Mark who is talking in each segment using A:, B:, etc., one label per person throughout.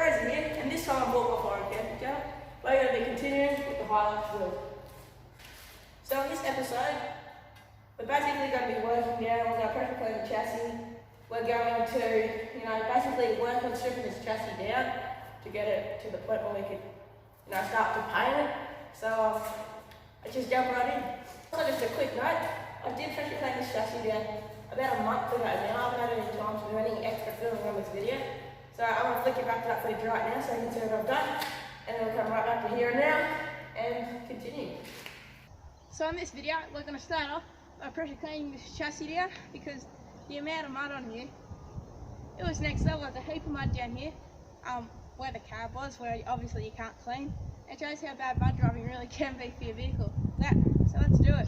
A: Rosie here, and this time I bought my foreign camping car. We're going to be continuing with the Hilux build. So in this episode, we're basically going to be working down, we're going to pressure clean the chassis. We're going to, basically work on stripping this chassis down to get it to the point where we can, start to paint it. So I just jump right in. So just a quick note, I did pressure clean this chassis down about a month ago now. I haven't had any time to do any extra filming on this video. So I'm going to flick it back to that footage right now so you can see what I've done. And then we'll come right back to here and now and continue.
B: So in this video, we're going to start off by pressure cleaning this chassis down because the amount of mud on here, it was next level. There's a heap of mud down here where the cab was, where obviously you can't clean. It shows how bad mud driving really can be for your vehicle. So let's do it.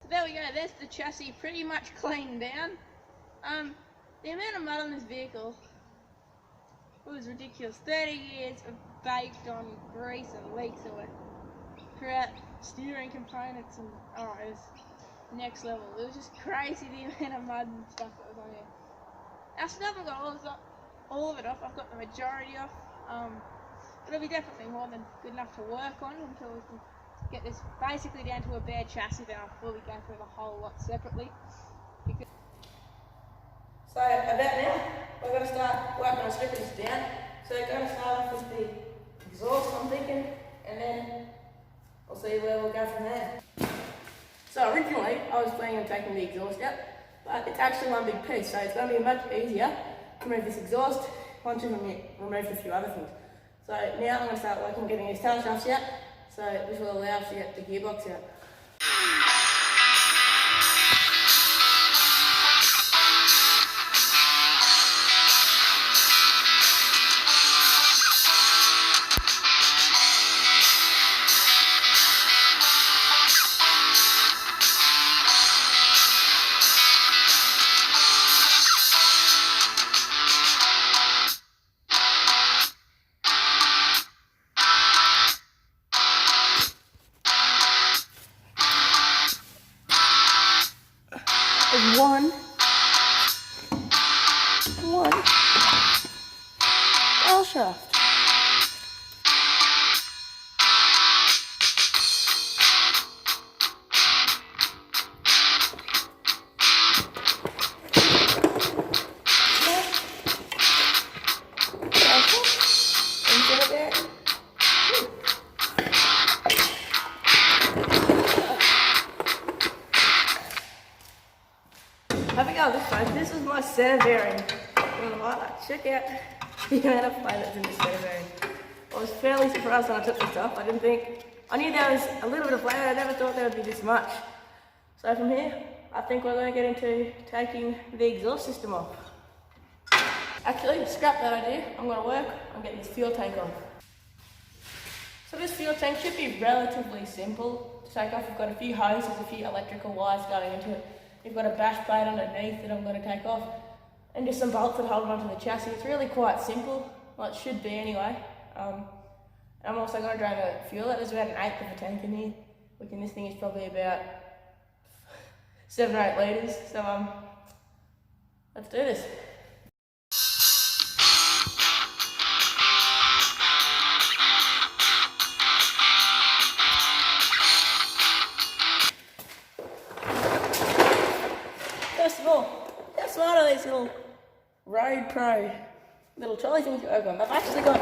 B: There we go, there's the chassis pretty much cleaned down. The amount of mud on this vehicle was ridiculous. 30 years of baked on grease and leaks throughout steering components, and it was next level. It was just crazy the amount of mud and stuff that was on here. I still haven't got all of it off. I've got the majority off. It'll be definitely more than good enough to work on until we can get this basically down to a bare chassis. Then I'll fully go through the whole lot separately.
A: So about now, we're going to start working on stripping this down. So we're going to start off with the exhaust, I'm thinking, and then we'll see where we'll go from there. So originally, I was planning on taking the exhaust out, but it's actually one big piece, so it's going to be much easier to remove this exhaust once we've removed a few other things. So now I'm going to start working on getting these tail shafts out, so this will allow us to get the gearbox out. One tail shaft. Have a go this time. This is my center bearing. Check out the amount of play that's in this center bearing. I was fairly surprised when I took this off. I knew there was a little bit of play, but I never thought there would be this much. So from here, I think we're going to get into taking the exhaust system off. Actually, scrap that idea. I'm going to work on getting this fuel tank off. So this fuel tank should be relatively simple to take off. We've got a few hoses, a few electrical wires going into it. You've got a bash plate underneath that I'm going to take off, and just some bolts that hold onto the chassis. It's really quite simple, well it should be anyway. I'm also going to drain the fuel out. There's about an eighth of a tank in here, which in this thing is probably about 7 or 8 litres. So let's do this. First of all, how smart are these little Road Pro little trolley things you work on? I've actually got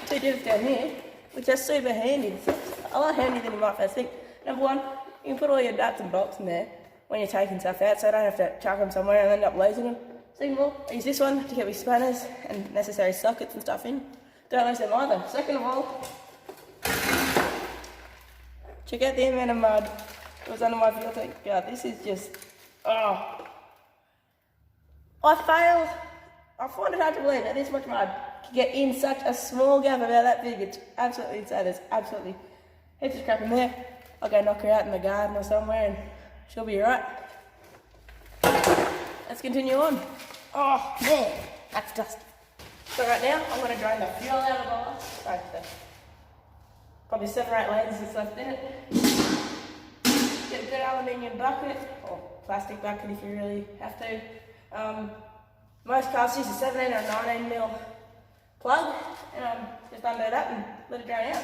A: 2 divots down here, which are super handy. It's a lot handier than you might first think. Number one, you can put all your nuts and bolts in there when you're taking stuff out, so I don't have to chuck them somewhere and end up losing them. Second of all, I use this one to get my spanners and necessary sockets and stuff in. Don't lose them either. Second of all, check out the amount of mud that was under my fuel tank. God, this is just, I find it hard to believe that this much mud can get in such a small gap about that big. It's absolutely insane. There's absolutely heaps of crap in there. I'll go knock her out in the garden or somewhere and she'll be alright. let's continue on. Oh man, that's dusty. So right now, I'm going to drain the fuel out of the last. Sorry, probably 7 or 8 litres that's left in it. Get a good aluminium bucket, or plastic bucket if you really have to. Most cars use a 17 or a 19 mil plug, and just undo that and let it drain out.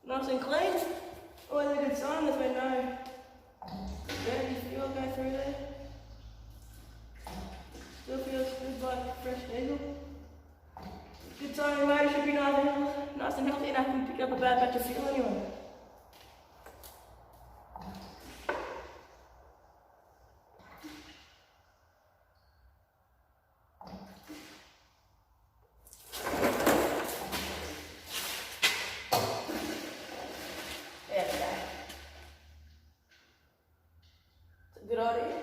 A: Nice and clean. Always a good sign. There's been no dirty fuel go through there. Still feels good like fresh diesel. Good sign the motor should be nice and healthy enough to pick up a bad batch of fuel anyway. There we go. It's a good idea.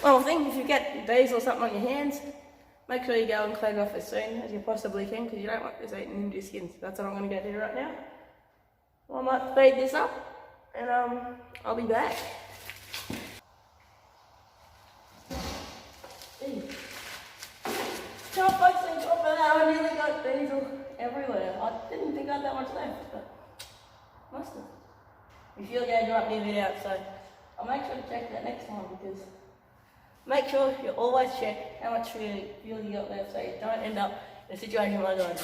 A: One more thing, if you get diesel or something on your hands, make sure you go and clean it off as soon as you possibly can, because you don't want this eating into your skin. So that's what I'm going to go do right now. Well, I might speed this up, and I'll be back. So folks, on top of that, I nearly got diesel everywhere. I didn't think I had that much left, but must have. My fuel gauge might be a bit out, so I'll make sure to check that next time, because make sure you always check how much fuel you got left, so you don't end up in a situation like I did.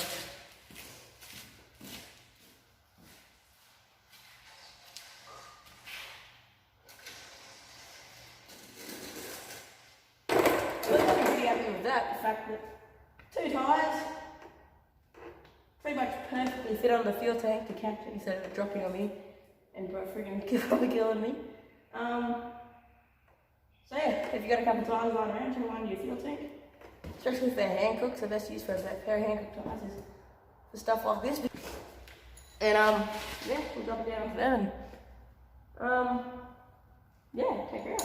A: I'm pretty happy with that, the fact that 2 tyres pretty much perfectly fit on the fuel tank to catch it instead of it dropping on me and freaking killing me. So yeah, if you've got a couple of tyres lying around, turn one to your fuel tank. Especially if they're hand cooks, the best use for a pair of hand cooked tyres is for stuff like this. And yeah, we'll drop it down for them. And yeah, check her out.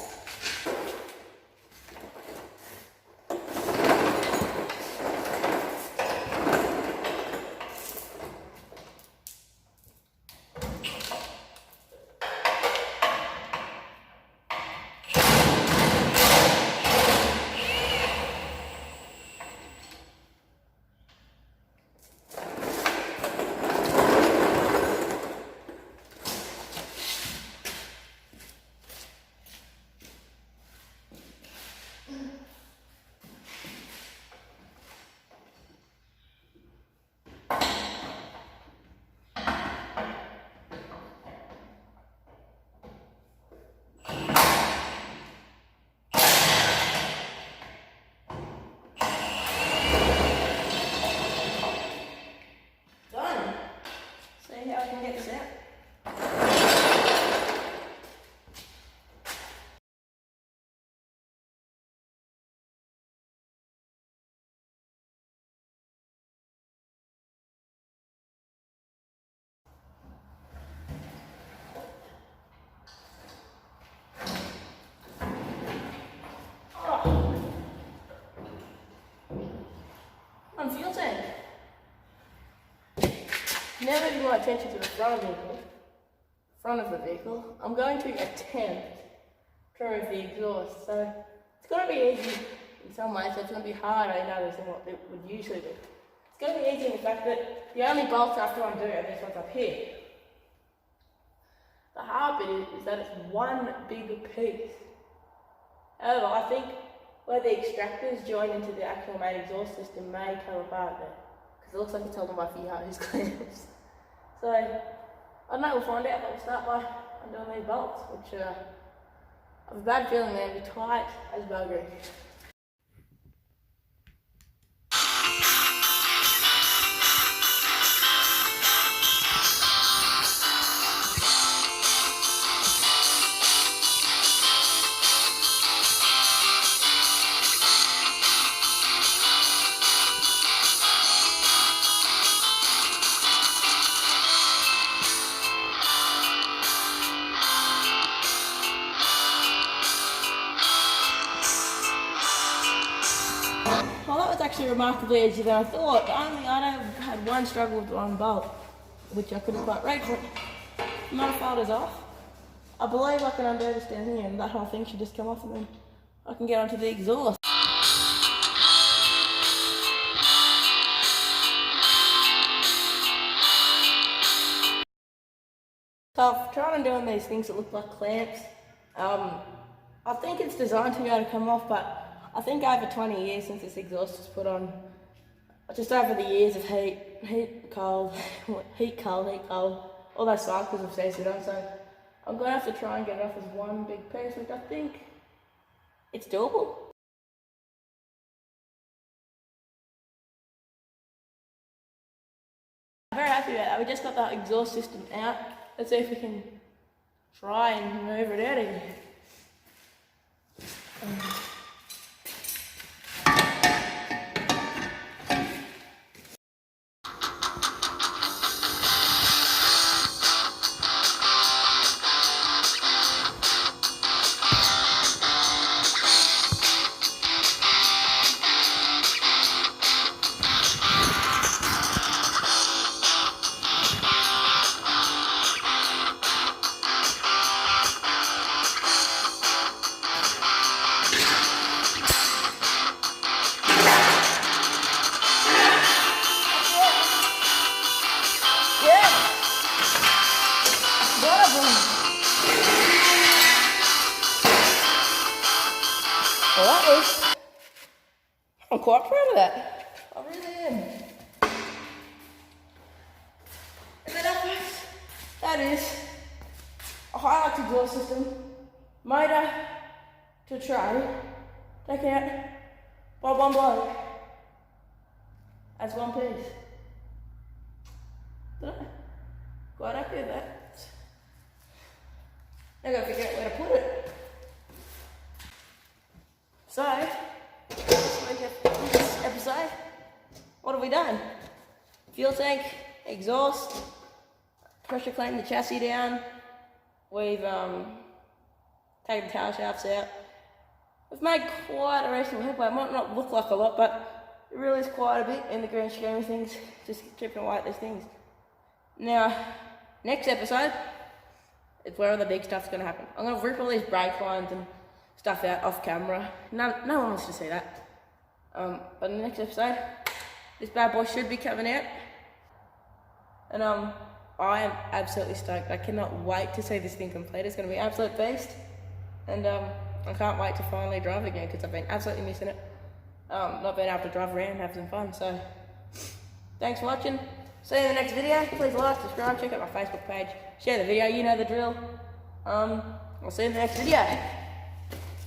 A: Fuel tank. Now moving my attention to the front of the vehicle, I'm going to attempt to remove the exhaust. So it's going to be easy in some ways, so it's going to be harder in others than what it would usually be. It's going to be easy in the fact that the only bolts I have to undo are these ones up here. The hard bit is that it's one big piece. However, I think where the extractors join into the actual main exhaust system may come apart there, because it looks like it's held on by a few hose clamps. So, I don't know, we'll find out, but we'll start by undoing these bolts, which I have a bad feeling they're going to be tight as buggery. was actually remarkably easier than I thought. Only I had one struggle with one bolt, which I couldn't quite rate for. The manifold is off. I believe I can undo this down here and that whole thing should just come off and then I can get onto the exhaust. So I've tried on doing these things that look like clamps. I think it's designed to be able to come off, but I think over 20 years since this exhaust was put on, just over the years of heat, cold, all those cycles have stayed on, so I'm going to have to try and get it off as one big piece, which I think it's doable. I'm very happy about that. We just got that exhaust system out. Let's see if we can try and move it out of here. Well, that was, I'm quite proud of that. I really am. And then up that is a Hilux exhaust system, motor to tray, taken out by one bloke as one piece. Quite happy with that. Now I gotta figure out where to put it. So, this episode, what have we done? Fuel tank, exhaust, pressure cleaned the chassis down. We've taken the tail shafts out. We've made quite a reasonable headway. It might not look like a lot, but it really is quite a bit in the grand scheme of things, just chipping away at these things. Now, next episode is where all the big stuff's going to happen. I'm going to rip all these brake lines and stuff out off camera. No one wants to see that. But in the next episode, this bad boy should be coming out. And I am absolutely stoked. I cannot wait to see this thing complete. It's going to be an absolute beast. And I can't wait to finally drive again because I've been absolutely missing it. Not being able to drive around and have some fun. So, thanks for watching. See you in the next video. Please like, subscribe, check out my Facebook page, share the video, you know the drill. I'll see you in the next video.